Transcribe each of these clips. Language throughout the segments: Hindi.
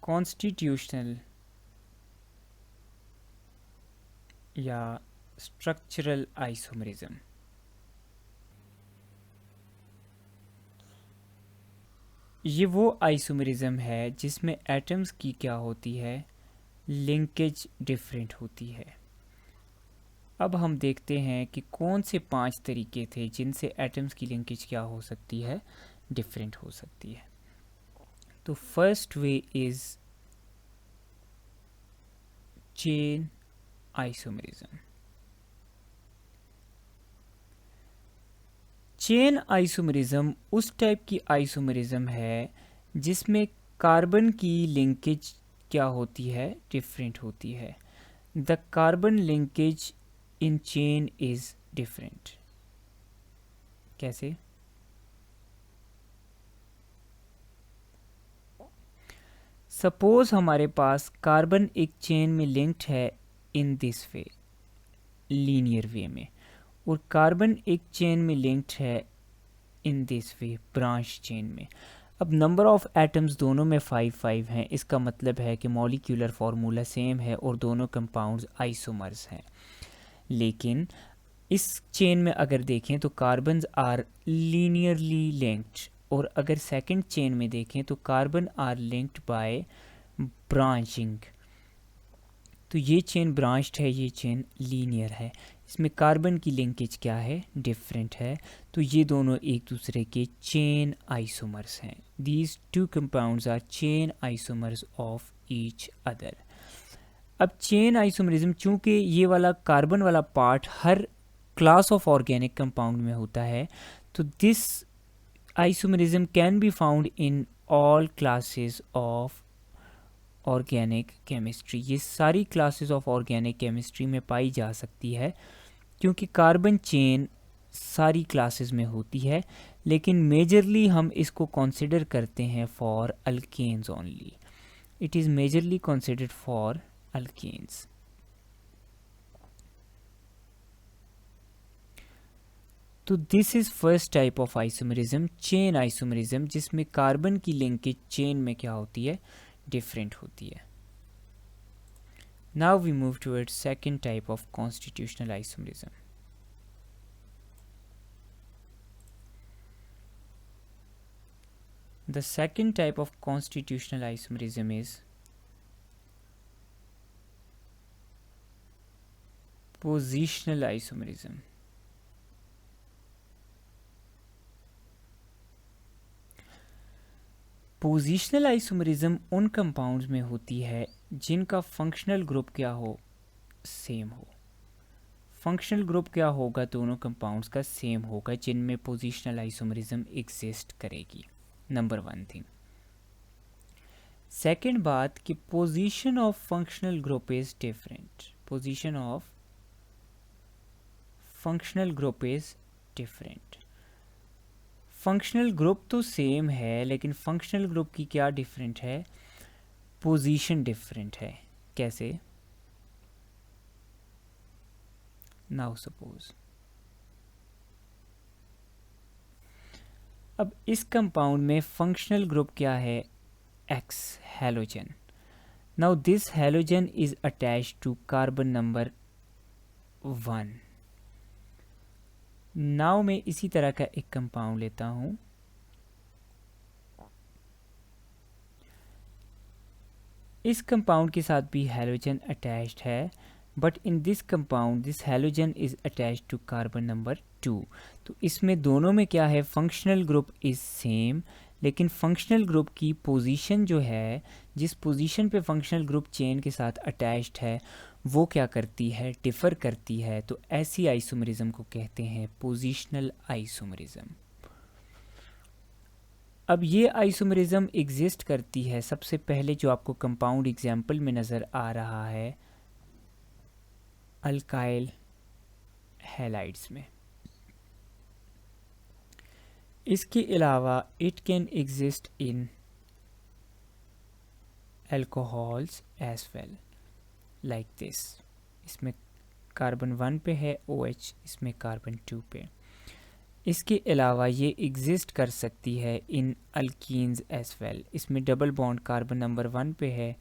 कॉन्स्टिट्यूशनल या स्ट्रक्चरल आइसोमरिज्म। ये वो आइसोमरिज्म है जिसमें एटम्स की क्या होती है, लिंकेज डिफरेंट होती है। अब हम देखते हैं कि कौन से 5 तरीके थे जिनसे एटम्स की लिंकेज क्या हो सकती है, डिफरेंट हो सकती है। तो first way is chain isomerism. Chain isomerism उस टाइप की आइसोमरिज्म है जिसमें कार्बन की लिंकेज क्या होती है, डिफरेंट होती है। The carbon linkage in chain is different. कैसे? सपोज हमारे पास कार्बन एक चेन में लिंक्ड है इन दिस वे, लीनियर वे में, और कार्बन एक चेन में लिंक्ड है in this way, branch chain में। अब नंबर ऑफ एटम्स दोनों में 5 हैं। इसका मतलब है कि मॉलिक्यूलर फार्मूला सेम है और दोनों कंपाउंड्स आइसोमर्स हैं। लेकिन इस चेन में अगर देखें तो कार्बन्स आर लीनियरली लिंक्ड, और अगर सेकंड चेन में देखें तो carbon are linked by branching. तो ये चेन ब्रांच्ड है, ये चेन लीनियर है। इसमें कार्बन की लिंकेज क्या है, डिफरेंट है। तो ये दोनों एक दूसरे के चेन आइसोमर्स हैं। These two compounds are chain isomers of each other. अब चेन आइसोमरिज्म, चूंकि ये वाला कार्बन वाला पार्ट हर क्लास ऑफ ऑर्गेनिक कंपाउंड में होता है, तो this isomerism can be found in all classes of organic chemistry. ये सारी क्लासेस ऑफ ऑर्गेनिक केमिस्ट्री में पाई जा सकती है, क्योंकि कार्बन चेन सारी क्लासेस में होती है। लेकिन मेजरली हम इसको कंसिडर करते हैं for alkanes only. It is majorly considered for alkanes. तो this is first type of isomerism, chain isomerism, जिसमें कार्बन की लिंकेज चेन में क्या होती है, डिफरेंट होती है। Now we move towards second type of constitutional isomerism. The second type of constitutional isomerism is positional isomerism. Positional isomerism उन कंपाउंड्स में होती है जिनका फंक्शनल ग्रुप क्या हो, सेम हो। फंक्शनल ग्रुप क्या होगा, दोनों कंपाउंड्स का सेम होगा जिनमें पोजिशनल आइसोमरिज्म एग्जिस्ट करेगी। Number 1 thing. सेकेंड बात कि position of functional group is different. Position of functional group is different. Functional group तो सेम है, लेकिन फंक्शनल ग्रुप की क्या डिफरेंट है, पोजीशन डिफरेंट है। कैसे? नाउ सपोज अब इस कंपाउंड में फंक्शनल ग्रुप क्या है, X halogen. Now this halogen is attached to carbon number 1। Now मैं इसी तरह का एक कंपाउंड लेता हूं। इस कंपाउंड के साथ भी हैलोजन अटैच्ड है, but in this compound this halogen is attached to carbon number 2। तो इसमें दोनों में क्या है, फंक्शनल ग्रुप इज सेम, लेकिन फंक्शनल ग्रुप की पोजीशन जो है, जिस पोजीशन पे फंक्शनल ग्रुप चेन के साथ अटैच्ड है, वो क्या करती है, डिफ़र करती है। तो ऐसी आइसोमरिज्म को कहते हैं पोजीशनल आइसोमरिज्म। अब ये आइसोमरिज्म एग्जिस्ट करती है, सबसे पहले जो आपको कंपाउंड एग्जाम्पल में नज़र आ रहा है, अल्काइल हैलाइड्स में। इसके अलावा it can exist in alcohols as well, like this. इसमें कार्बन 1 पे है OH, इसमें कार्बन 2 पे। इसके अलावा ये एग्जिस्ट कर सकती है इन अल्कीन्स एज वेल। इसमें डबल बॉन्ड कार्बन नंबर 1 पे है,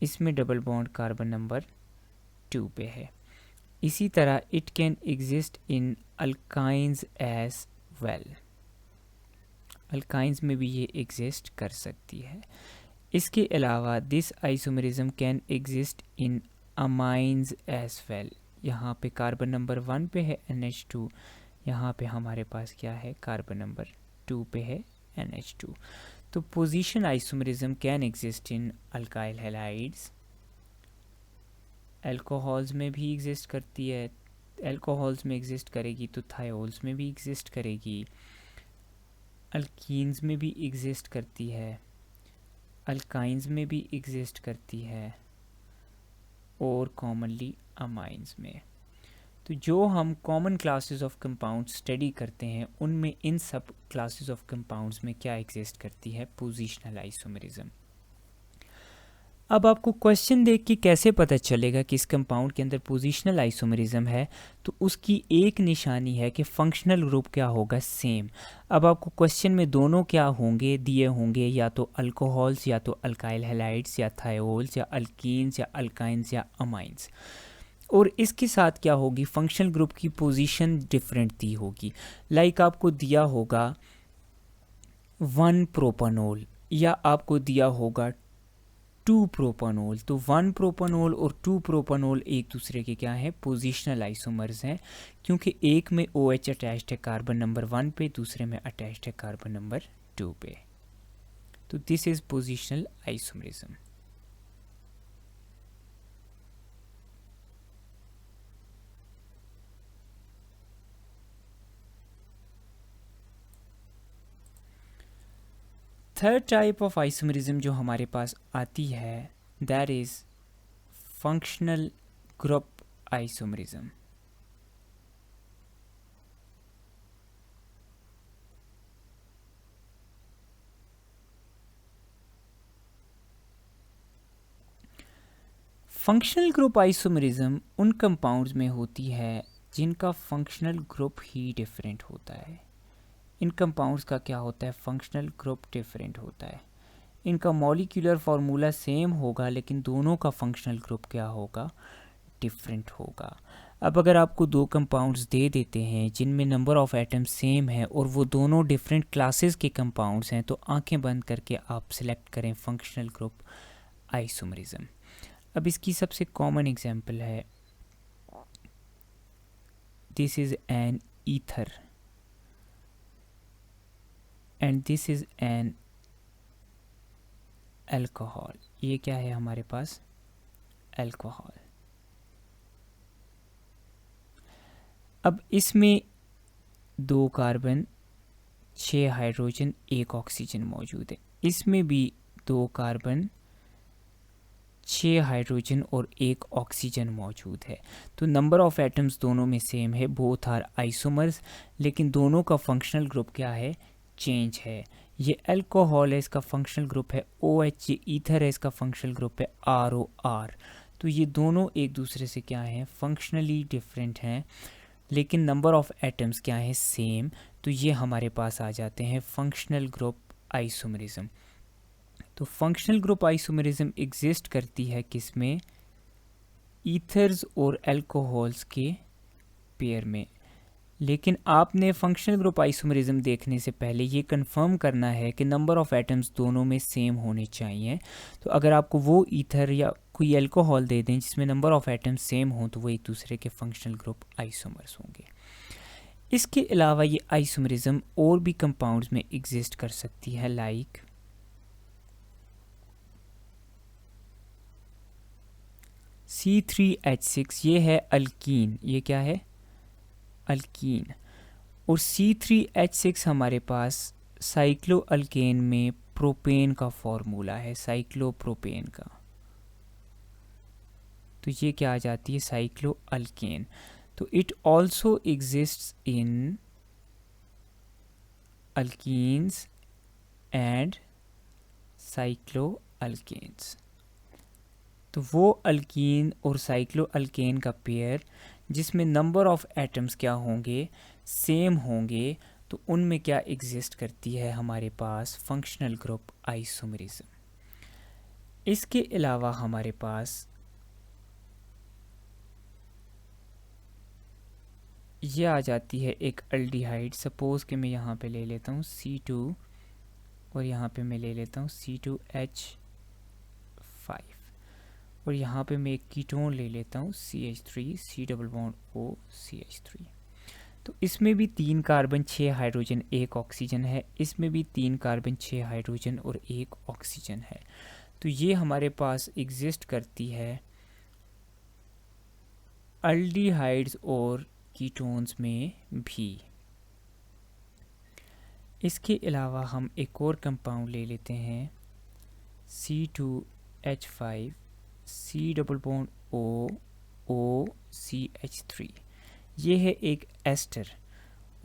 इसमें डबल बॉन्ड कार्बन नंबर 2 पे है। इसी तरह it can exist in alkynes as well, alkynes में भी ये एग्जिस्ट कर सकती है। इसके अलावा this isomerism can exist in amines as well. यहाँ पे कार्बन नंबर 1 पे है NH2, यहाँ पे हमारे पास क्या है, कार्बन नंबर 2 पे है NH2। तो position isomerism can exist in alkyl halides, alcohols में भी एग्जिस्ट करती है, अल्कोहल्स में एग्जिस्ट करेगी तो थायोल्स में भी एग्जिस्ट करेगी, अल्कीन्स में भी एग्जिस्ट करती है, अल्काइंस में भी एग्जिस्ट करती है और कॉमनली अमाइंस में। तो जो हम common classes of compound study करते हैं उनमें इन सब क्लासेस ऑफ कंपाउंड्स में क्या एग्जिस्ट करती है, पोजीशनल आइसोमरिज्म। अब आपको क्वेश्चन देख के कैसे पता चलेगा कि इस कंपाउंड के अंदर पोजीशनल आइसोमरिज्म है, तो उसकी एक निशानी है कि फंक्शनल ग्रुप क्या होगा, सेम। अब आपको क्वेश्चन में दोनों क्या होंगे दिए होंगे, या तो अल्कोहल्स या तो अल्काइल हैलाइड्स या थायोल्स या अल्कीन्स या अल्काइंस या अमाइंस, और इसके साथ क्या होगी, फंक्शनल ग्रुप की पोजीशन डिफरेंट दी होगी। लाइक आपको दिया होगा 1 प्रोपानोल या आपको दिया होगा 2 प्रोपानोल, तो 1 प्रोपानोल और 2 प्रोपानोल एक दूसरे के क्या है, पोजीशनल आइसोमर्स हैं, क्योंकि एक में OH अटैच्ड है कार्बन नंबर 1 पे, दूसरे में अटैच्ड है कार्बन नंबर 2 पे। तो this is positional isomerism. Third type of isomerism जो हमारे पास आती है that is functional group isomerism. Functional group isomerism उन कंपाउंड्स में होती है जिनका फंक्शनल ग्रुप ही डिफरेंट होता है। इन कंपाउंड्स का क्या होता है, फंक्शनल ग्रुप डिफरेंट होता है। इनका मॉलिक्यूलर फार्मूला सेम होगा लेकिन दोनों का फंक्शनल ग्रुप क्या होगा, डिफरेंट होगा। अब अगर आपको दो कंपाउंड्स दे देते हैं जिनमें नंबर ऑफ एटम्स सेम है और वो दोनों डिफरेंट क्लासेस के कंपाउंड्स हैं, तो आंखें बंद करके आप सिलेक्ट करें फंक्शनल ग्रुप आइसोमरिज्म। अब इसकी सबसे कॉमन एग्जांपल है, this is an ether and this is an alcohol. ये क्या है हमारे पास, अल्कोहल। अब इसमें 2 कार्बन 6 हाइड्रोजन 1 ऑक्सीजन मौजूद है, इसमें भी 2 कार्बन 6 हाइड्रोजन और 1 ऑक्सीजन मौजूद है। तो नंबर ऑफ एटम्स दोनों में सेम है, बोथ आर आइसोमर्स, लेकिन दोनों का फंक्शनल ग्रुप क्या है, चेंज है। ये अल्कोहल है, इसका फंक्शनल ग्रुप है OH, ये ईथर है, इसका फंक्शनल ग्रुप है ROR। तो ये दोनों एक दूसरे से क्या हैं, फंक्शनली डिफरेंट हैं, लेकिन नंबर ऑफ एटम्स क्या है, सेम। तो ये हमारे पास आ जाते हैं फंक्शनल ग्रुप आइसोमरिज्म। तो फंक्शनल ग्रुप आइसोमरिज्म एग्जिस्ट करती है किसमें, ईथर्स और अल्कोहल्स के पेयर में। लेकिन आपने फंक्शनल ग्रुप आइसोमरिज्म देखने से पहले ये कंफर्म करना है कि नंबर ऑफ एटम्स दोनों में सेम होने चाहिए। तो अगर आपको वो ईथर या कोई अल्कोहल दे दें जिसमें नंबर ऑफ एटम्स सेम हों, तो वो एक दूसरे के फंक्शनल ग्रुप आइसोमर्स होंगे। इसके अलावा ये आइसोमरिज्म और भी कंपाउंड्स में एग्जिस्ट कर सकती है, लाइक C3H6, ये है अल्कीन, ये क्या है, अल्कीन। और C3H6 हमारे पास साइक्लो अल्केन में प्रोपेन का फॉर्मूला है, साइक्लोप्रोपेन का। तो ये क्या आ जाती है, साइक्लो अल्केन। तो it also exists in alkenes and cycloalkanes. तो वो अल्कीन और साइक्लो अल्केन का पेयर जिसमें नंबर ऑफ एटम्स क्या होंगे, सेम होंगे तो उनमें क्या एग्जिस्ट करती है हमारे पास फंक्शनल ग्रुप आइसोमरिज्म। इसके अलावा हमारे पास ये आ जाती है एक अल्डिहाइड। सपोज़ कि मैं यहाँ पे ले लेता हूँ C2 और यहाँ पे मैं ले लेता हूँ C2H5 और यहाँ पे मैं एक कीटोन ले लेता हूँ CH3 C double bond O CH3। तो इसमें भी 3 कार्बन 6 हाइड्रोजन 1 ऑक्सीजन है, इसमें भी 3 कार्बन 6 हाइड्रोजन और 1 ऑक्सीजन है। तो ये हमारे पास एग्जिस्ट करती है अल्डिहाइड्स और कीटोन्स में भी। इसके अलावा हम एक और कंपाउंड ले लेते हैं C2H5 C double bond O O CH3। ये है एक एस्टर।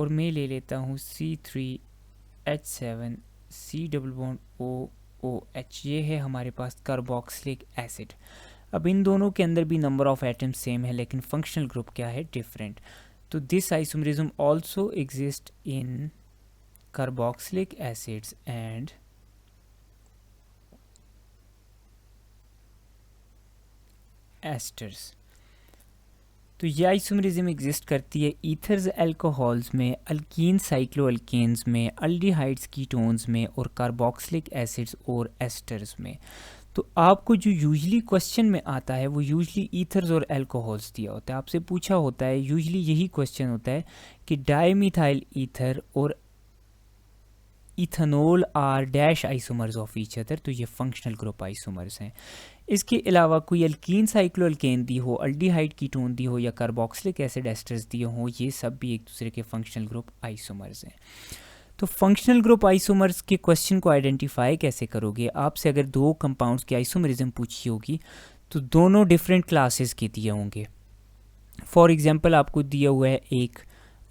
और मैं ले लेता हूँ C3H7 C double bond O OH। ये है हमारे पास कार्बोक्सिलिक एसिड। अब इन दोनों के अंदर भी नंबर ऑफ एटम्स सेम है लेकिन फंक्शनल ग्रुप क्या है, डिफरेंट। तो this isomerism also exist in carboxylic acids and esters। तो ये आइसोमरिज्म एग्जिस्ट करती है ईथर्स अल्कोहल्स में, अल्कीन साइक्लोअल्केन्स में, अल्डिहाइड्स कीटोन्स में और कार्बोक्सिलिक एसिड्स और एस्टर्स में। तो आपको जो यूजली क्वेश्चन में आता है वो यूजली ईथर्स और अल्कोहल्स दिया होता है। आपसे पूछा होता है, यूजली यही क्वेश्चन होता है कि डाईमिथाइल ईथर और ethanol are dash isomers of each other. तो ये फंक्शनल ग्रुप आइसोमर्स हैं। इसके अलावा कोई अल्कीन साइक्लोअल्केन दी हो, अल्डिहाइड कीटोन दी हो या कार्बोक्सिलिक एसिड एस्टर्स दिए हों, ये सब भी एक दूसरे के फंक्शनल ग्रुप आइसोमर्स हैं। तो फंक्शनल ग्रुप आइसोमर्स के क्वेश्चन को आइडेंटिफाई कैसे करोगे? आपसे अगर 2 कंपाउंड्स की आइसोमरिज्म पूछी होगी तो दोनों डिफरेंट क्लासेस के दिए होंगे। फॉर एग्जांपल आपको दिया हुआ है एक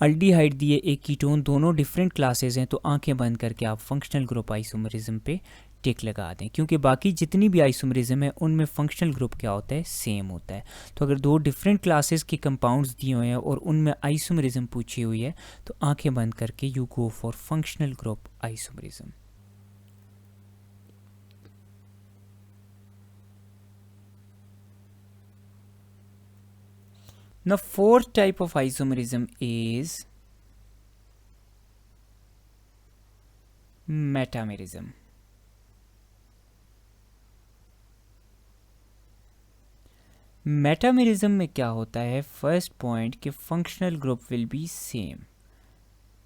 अल्डिहाइड दिए, एक कीटोन, दोनों डिफरेंट क्लासेस हैं, तो आंखें बंद करके आप फंक्शनल ग्रुप आइसोमरिज्म पे टिक लगा दें, क्योंकि बाकी जितनी भी आइसोमरिज्म है उनमें फंक्शनल ग्रुप क्या होता है, सेम होता है। तो अगर 2 डिफरेंट क्लासेस के कंपाउंड्स दिए हुए हैं और उनमें आइसोमरिज्म पूछी हुई है तो आंखें बंद करके you go for functional group isomerism. Now, fourth type of isomerism is metamerism. Metamerism में क्या होता है? फर्स्ट पॉइंट कि functional group will be same.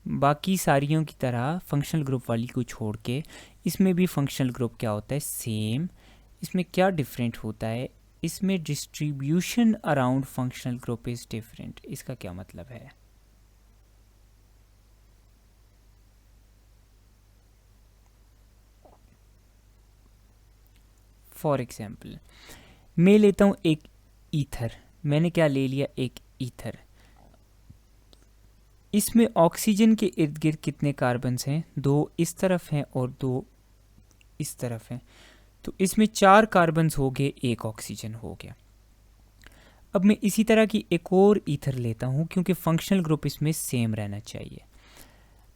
बाकी सारियों की तरह फंक्शनल ग्रुप वाली को छोड़ के इसमें भी फंक्शनल ग्रुप क्या होता है, सेम। इसमें क्या डिफरेंट होता है? इसमें distribution around functional group is different. इसका क्या मतलब है? फॉर एग्जाम्पल मैं लेता हूं एक ईथर। मैंने क्या ले लिया? एक ईथर। इसमें ऑक्सीजन के इर्द गिर्द कितने कार्बन्स हैं? 2 इस तरफ हैं और 2 इस तरफ हैं। तो इसमें 4 कार्बन्स हो गए, 1 ऑक्सीजन हो गया। अब मैं इसी तरह की एक और ईथर लेता हूं क्योंकि फंक्शनल ग्रुप इसमें सेम रहना चाहिए।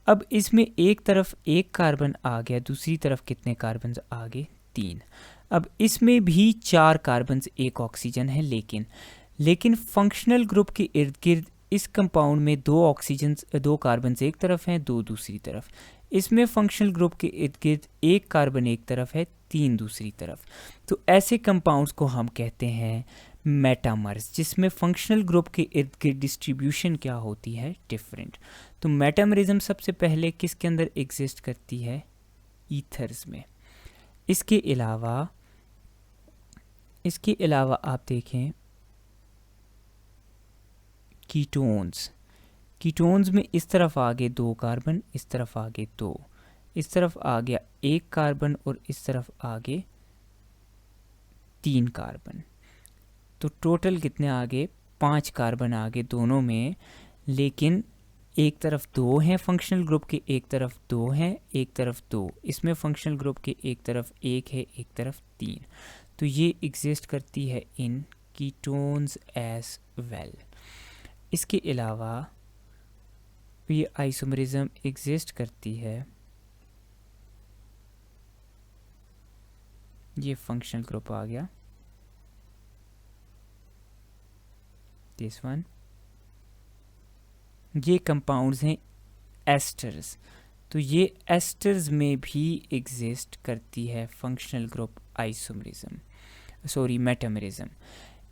अब इसमें एक तरफ 1 कार्बन आ गया, दूसरी तरफ कितने कार्बन्स आ गए? 3। अब इसमें भी 4 कार्बन्स, 1 ऑक्सीजन है, लेकिन फंक्शनल ग्रुप के इर्द गिर्द इस कंपाउंड में 2 कार्बन्स एक तरफ हैं, 2 दूसरी तरफ। इसमें फंक्शनल ग्रुप के इर्द गिर्द 1 कार्बन एक तरफ है, 3 दूसरी तरफ। तो ऐसे कंपाउंड्स को हम कहते हैं मेटामर्स, जिसमें फंक्शनल ग्रुप के इर्द गिर्द डिस्ट्रीब्यूशन क्या होती है, डिफरेंट। तो मेटामरिज्म सबसे पहले किसके अंदर एग्जिस्ट करती है? ईथर्स में। इसके अलावा आप देखें कीटोन्स में इस तरफ आ गए 2 कार्बन, इस तरफ आ गए 2, इस तरफ आ गया 1 कार्बन और इस तरफ आ गए 3 कार्बन। तो टोटल कितने आ गए? 5 कार्बन आ गए दोनों में, लेकिन एक तरफ 2 हैं फंक्शनल ग्रुप के, एक तरफ 2 हैं, एक तरफ 2। इसमें फंक्शनल ग्रुप के एक तरफ 1 है, एक तरफ 3। तो ये एग्जिस्ट करती है इन कीटोन्स एज वेल। इसके अलावा ये आइसोमरिज्म एग्जिस्ट करती है, ये फंक्शनल ग्रुप आ गया, दिस वन। ये कंपाउंड्स हैं एस्टर्स, तो ये एस्टर्स में भी एग्जिस्ट करती है functional group isomerism, sorry metamerism.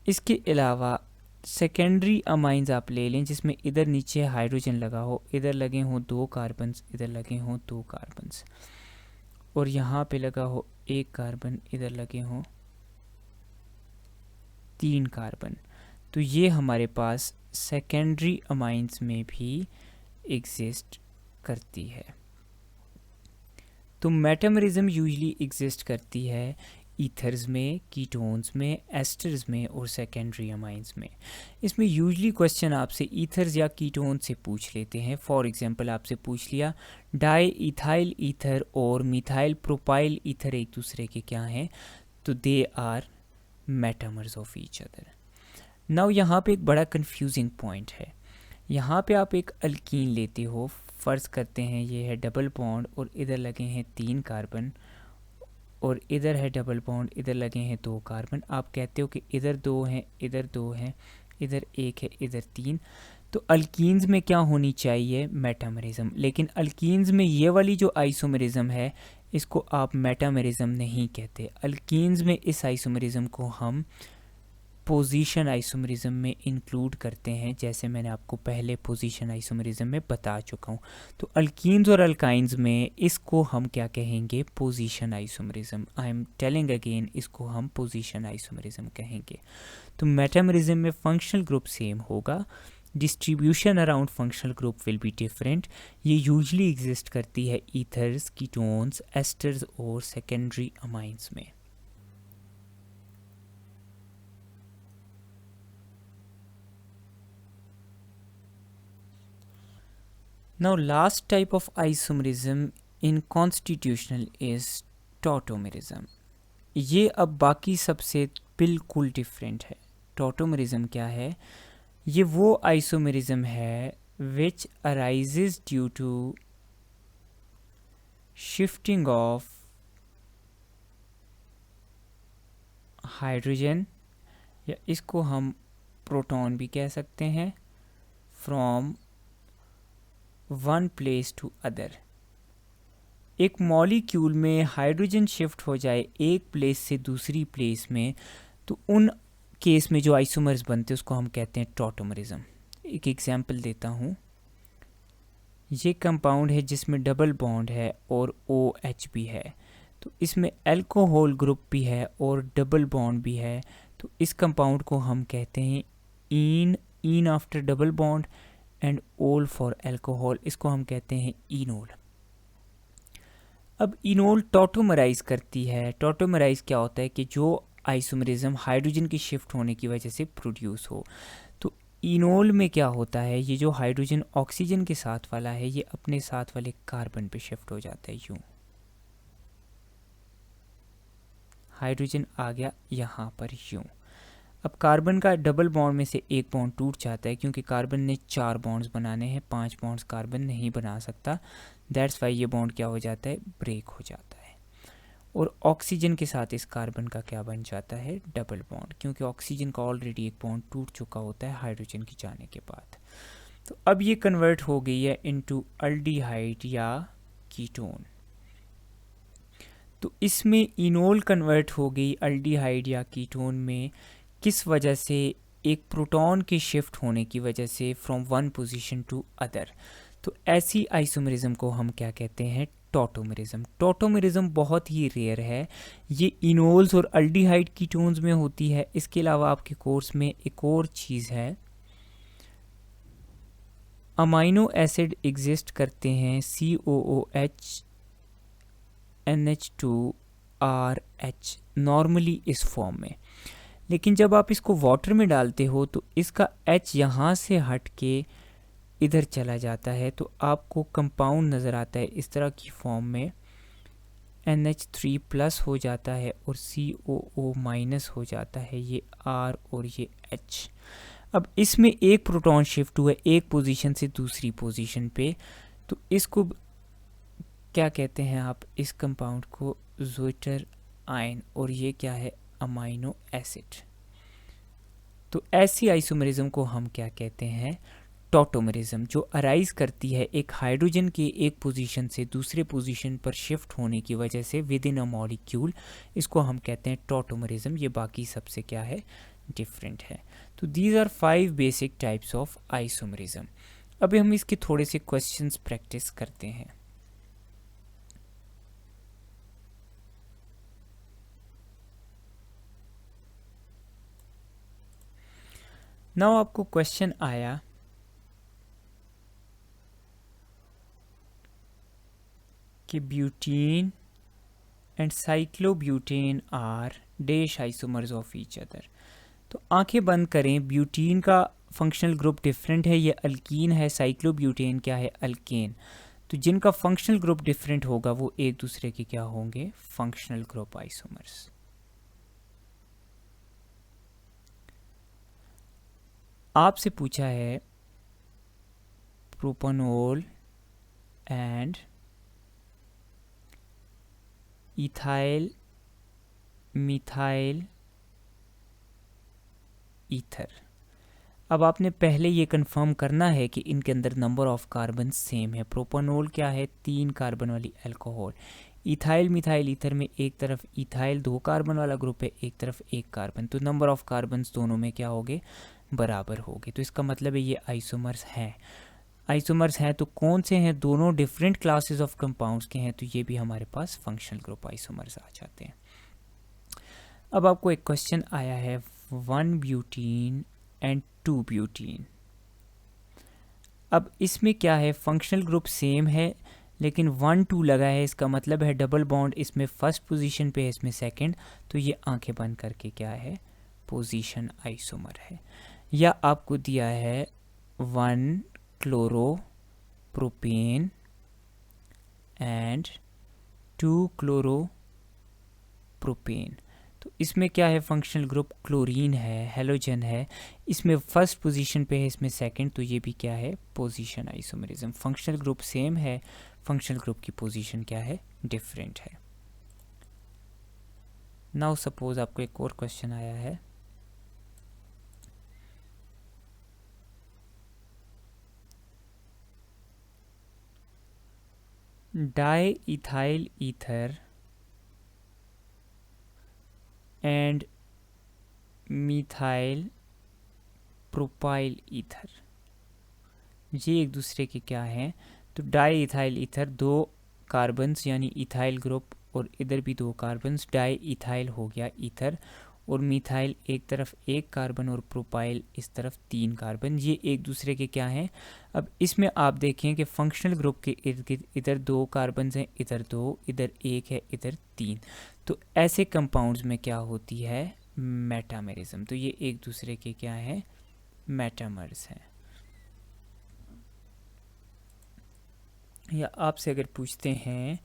इसके अलावा सेकेंडरी अमाइंस आप ले लें जिसमें इधर नीचे हाइड्रोजन लगा हो, इधर लगे हों 2 कार्बन्स, इधर लगे हों 2 कार्बन्स, और यहाँ पे लगा हो 1 कार्बन, इधर लगे हों 3 कार्बन। तो ये हमारे पास सेकेंडरी अमाइंस में भी एग्जिस्ट करती है। तो मेटामरिज्म यूजुअली एग्जिस्ट करती है ईथर्स में, कीटोन्स में, एस्टर्स में और सेकेंडरी अमाइंस में। इसमें यूजुअली क्वेश्चन आपसे ईथर्स या कीटोन से पूछ लेते हैं। फॉर एग्जांपल आपसे पूछ लिया डाई इथाइल ईथर और मिथाइल प्रोपाइल ईथर एक दूसरे के क्या हैं, तो they are metamers of each other. Now यहाँ पे एक बड़ा कंफ्यूजिंग पॉइंट है। यहाँ पे आप एक अल्कीन लेते हो, फ़र्ज़ करते हैं ये है डबल बॉन्ड और इधर लगे हैं 3 कार्बन, और इधर है डबल बॉन्ड, इधर लगे हैं 2 कार्बन। आप कहते हो कि इधर 2 हैं, इधर 2 हैं, इधर 1 है, इधर 3। तो अल्कीन्स में क्या होनी चाहिए, मेटामरिज्म। लेकिन अल्कीन्स में ये वाली जो आइसोमरिज्म है इसको आप मेटामरिज्म नहीं कहते। अल्कीन्स में इस आइसोमरिज्म को हम पोजीशन आइसोमरिज्म में इंक्लूड करते हैं, जैसे मैंने आपको पहले पोजीशन आइसोमरिज्म में बता चुका हूँ। तो अल्कीन्स और अल्काइंस में इसको हम क्या कहेंगे, position isomerism. I am telling again, इसको हम पोजीशन आइसोमरिज्म कहेंगे। तो मेटामरिज्म में फंक्शनल ग्रुप सेम होगा, distribution around functional group will be different. ये यूजुअली एग्जिस्ट करती है ईथर्स, कीटोन्स, एस्टर्स और सेकेंडरी अमाइंस में। Now last type of isomerism in constitutional is tautomerism. ये अब बाकी सबसे बिल्कुल डिफरेंट है। टॉटोमेरिज्म क्या है, ये वो आइसोमेरिज्म है which arises due to shifting of hydrogen, या इसको हम प्रोटॉन भी कह सकते हैं, from one place to other. एक मॉलिक्यूल में हाइड्रोजन शिफ्ट हो जाए एक प्लेस से दूसरी प्लेस में, तो उन केस में जो आइसोमर्स बनते हैं उसको हम कहते हैं टॉटोमरिज्म। एक एग्जांपल देता हूँ, ये कंपाउंड है जिसमें डबल बॉन्ड है और OH भी है, तो इसमें अल्कोहल ग्रुप भी है और डबल बॉन्ड भी है, तो इस कंपाउंड को हम कहते हैं ईन आफ्टर डबल बॉन्ड एंड ओल फॉर अल्कोहल, इसको हम कहते हैं इनोल। अब इनोल टॉटोमराइज करती है। टॉटोमराइज क्या होता है कि जो आइसोमरिज्म हाइड्रोजन की शिफ्ट होने की वजह से प्रोड्यूस हो, तो इनोल में क्या होता है, ये जो हाइड्रोजन ऑक्सीजन के साथ वाला है ये अपने साथ वाले कार्बन पे शिफ्ट हो जाता है। यूं हाइड्रोजन आ गया यहाँ पर यूं। अब कार्बन का डबल बॉन्ड में से एक बॉन्ड टूट जाता है, क्योंकि कार्बन ने 4 बॉन्ड्स बनाने हैं, 5 बॉन्ड्स कार्बन नहीं बना सकता। दैट्स वाई ये बॉन्ड क्या हो जाता है, ब्रेक हो जाता है। और ऑक्सीजन के साथ इस कार्बन का क्या बन जाता है, डबल बॉन्ड, क्योंकि ऑक्सीजन का ऑलरेडी एक बॉन्ड टूट चुका होता है हाइड्रोजन के जाने के बाद। तो अब ये कन्वर्ट हो गई है इनटू अल्डिहाइड या कीटोन। तो इसमें इनोल कन्वर्ट हो गई अल्डिहाइड या कीटोन में, किस वजह से, एक प्रोटॉन के शिफ्ट होने की वजह से from one position to other. तो ऐसी आइसोमरिज्म को हम क्या कहते हैं, टॉटोमरिज्म। टॉटोमरिज्म बहुत ही रेयर है, ये इनोल्स और अल्डिहाइड कीटोन्स में होती है। इसके अलावा आपके कोर्स में एक और चीज़ है, अमाइनो एसिड एग्जिस्ट करते हैं COOH NH2RH नॉर्मली इस फॉर्म में, लेकिन जब आप इसको वाटर में डालते हो तो इसका H यहाँ से हट के इधर चला जाता है, तो आपको कंपाउंड नज़र आता है इस तरह की फॉर्म में, NH3+ हो जाता है और COO- हो जाता है, ये R और ये H। अब इसमें एक प्रोटॉन शिफ्ट हुआ एक पोजीशन से दूसरी पोजीशन पे, तो इसको क्या कहते हैं आप, इस कंपाउंड को ज़्विटर आयन, और ये क्या है, अमाइनो एसिड। तो ऐसी आइसोमरिज्म को हम क्या कहते हैं, टॉटोमरिज्म, जो अराइज करती है एक हाइड्रोजन के एक पोजीशन से दूसरे पोजीशन पर शिफ्ट होने की वजह से विद इन अ मॉलिक्यूल, इसको हम कहते हैं टॉटोमरिज्म। ये बाकी सबसे क्या है, डिफरेंट है। तो these are 5 basic types of isomerism. अभी हम इसके थोड़े से क्वेश्चंस प्रैक्टिस करते हैं। नाउ आपको क्वेश्चन आया कि butene and cyclobutane are dash isomers of each other. तो आंखें बंद करें, ब्यूटीन का फंक्शनल ग्रुप डिफरेंट है, ये अल्कीन है, साइक्लोब्यूटेन क्या है, अल्केन। तो जिनका फंक्शनल ग्रुप डिफरेंट होगा वो एक दूसरे के क्या होंगे, फंक्शनल ग्रुप आइसोमर्स। आपसे पूछा है propanol and ethyl methyl ether. अब आपने पहले ये कंफर्म करना है कि इनके अंदर नंबर ऑफ कार्बन सेम है। प्रोपानोल क्या है, 3 कार्बन वाली अल्कोहल। इथाइल मिथाइल ईथर में एक तरफ इथाइल 2 कार्बन वाला ग्रुप है, एक तरफ 1 कार्बन, तो नंबर ऑफ कार्बन्स दोनों में क्या होंगे, बराबर होंगे। तो इसका मतलब है ये आइसोमर्स हैं। आइसोमर्स हैं तो कौन से हैं, दोनों डिफरेंट क्लासेस ऑफ कंपाउंड्स के हैं, तो ये भी हमारे पास फंक्शनल ग्रुप आइसोमर्स आ जाते हैं। अब आपको एक क्वेश्चन आया है 1 ब्यूटीन एंड 2 ब्यूटीन। अब इसमें क्या है, फंक्शनल ग्रुप सेम है लेकिन 1 2 लगा है, इसका मतलब है डबल बॉन्ड इसमें फर्स्ट पोजीशन पे है, इसमें सेकंड, तो ये आंखें बंद करके क्या है, पोजीशन आइसोमर है। या आपको दिया है 1 क्लोरोप्रोपेन एंड 2 क्लोरोप्रोपेन, तो इसमें क्या है, फंक्शनल ग्रुप क्लोरीन है, हेलोजन है, इसमें फर्स्ट पोजीशन पे है, इसमें सेकंड, तो ये भी क्या है, position isomerism. Functional group same है, फंक्शनल ग्रुप की पोजीशन क्या है, डिफरेंट है। नाउ सपोज आपको एक और क्वेश्चन आया है, di ethyl ether and methyl propyl ether, ये एक दूसरे के क्या हैं, तो डाई इथाइल ईथर 2 कार्बन्स यानी इथाइल ग्रुप, और इधर भी 2 कार्बन्स, डाई इथाइल हो गया ईथर, और मिथाइल एक तरफ 1 कार्बन और प्रोपाइल इस तरफ 3 कार्बन, ये एक दूसरे के क्या हैं। अब इसमें आप देखें कि फंक्शनल ग्रुप के इर्द गिर्द इधर 2 कार्बन्स हैं, इधर 2, इधर 1 है, इधर 3, तो ऐसे कंपाउंड्स में क्या होती है, मेटामेरिज्म। तो ये एक दूसरे के क्या हैं, मेटामर्स हैं। या आपसे अगर पूछते हैं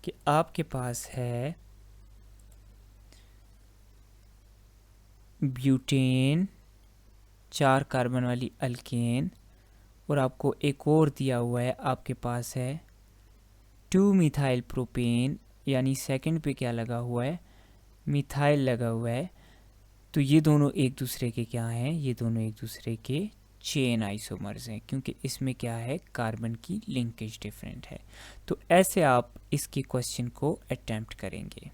कि आपके पास है ब्यूटेन 4 कार्बन वाली अल्केन, और आपको एक और दिया हुआ है, आपके पास है 2 मिथाइल प्रोपेन, यानी सेकंड पे क्या लगा हुआ है, मिथाइल लगा हुआ है, तो ये दोनों एक दूसरे के क्या हैं, ये दोनों एक दूसरे के चेन आइसोमर्स हैं, क्योंकि इसमें क्या है, कार्बन की लिंकेज डिफरेंट है। तो ऐसे आप इसके क्वेश्चन को अटेम्प्ट करेंगे।